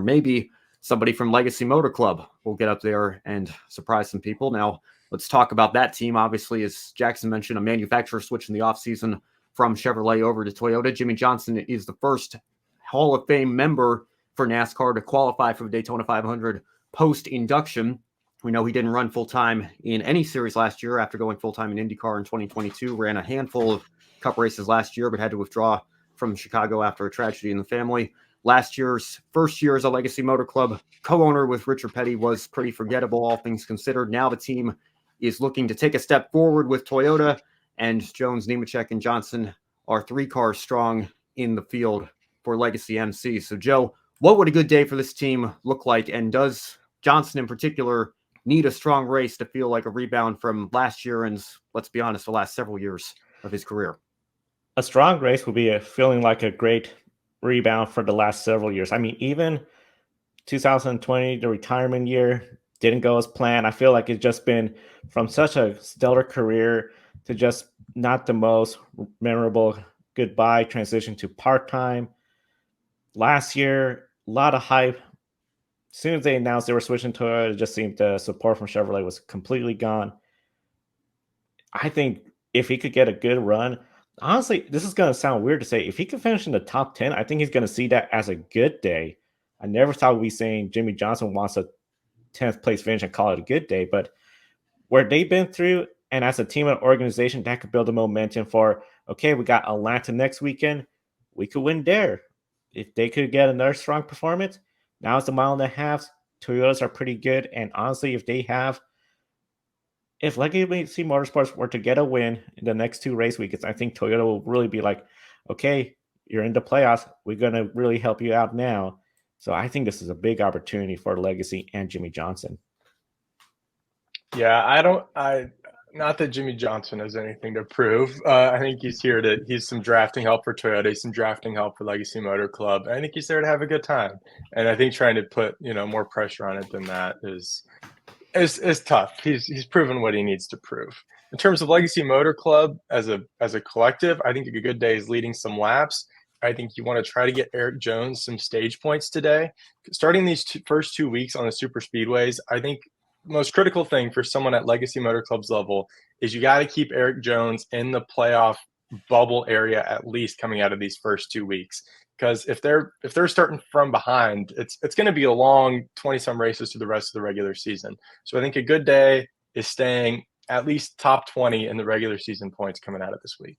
maybe somebody from Legacy Motor Club will get up there and surprise some people. Now, let's talk about that team. Obviously, as Jackson mentioned, a manufacturer switch in the offseason from Chevrolet over to Toyota. Jimmie Johnson is the first Hall of Fame member for NASCAR to qualify for the Daytona 500 post-induction. We know he didn't run full-time in any series last year after going full-time in IndyCar in 2022. Ran a handful of Cup races last year, but had to withdraw from Chicago after a tragedy in the family. Last year's first year as a Legacy Motor Club co-owner with Richard Petty was pretty forgettable, all things considered. Now the team is looking to take a step forward with Toyota, and Jones, Nemechek, and Johnson are 3 cars strong in the field for Legacy MC. So, Joe, what would a good day for this team look like? And does Johnson in particular need a strong race to feel like a rebound from last year and, let's be honest, the last several years of his career? A strong race would be feeling like a great rebound for the last several years. I mean, even 2020, the retirement year, didn't go as planned. I feel like it's just been from such a stellar career to just not the most memorable goodbye transition to part-time. Last year, a lot of hype. As soon as they announced they were switching to it, it just seemed the support from Chevrolet was completely gone. I think if he could get a good run, honestly, this is going to sound weird to say, if he could finish in the top 10, I think he's going to see that as a good day. I never thought we'd be saying Jimmie Johnson wants a 10th place finish and call it a good day, but where they've been through, and as a team and organization, that could build a momentum for, okay, we got Atlanta next weekend, we could win there. If they could get another strong performance, now it's a mile and a half. Toyotas are pretty good, and honestly, if Legacy Motorsports were to get a win in the next 2 race weekends, I think Toyota will really be like, okay, you're in the playoffs. We're going to really help you out now. So I think this is a big opportunity for Legacy and Jimmie Johnson. Yeah, not that Jimmie Johnson has anything to prove. I think he's some drafting help for Toyota, he's some drafting help for Legacy Motor Club. I think he's there to have a good time. And I think trying to put, more pressure on it than that is tough. He's proven what he needs to prove. In terms of Legacy Motor Club as a collective, I think a good day is leading some laps. I think you want to try to get Erik Jones some stage points today. Starting these first 2 weeks on the super speedways, I think the most critical thing for someone at Legacy Motor Club's level is you got to keep Erik Jones in the playoff bubble area at least coming out of these first 2 weeks. Because if they're starting from behind, it's going to be a long 20-some races to the rest of the regular season. So I think a good day is staying at least top 20 in the regular season points coming out of this week.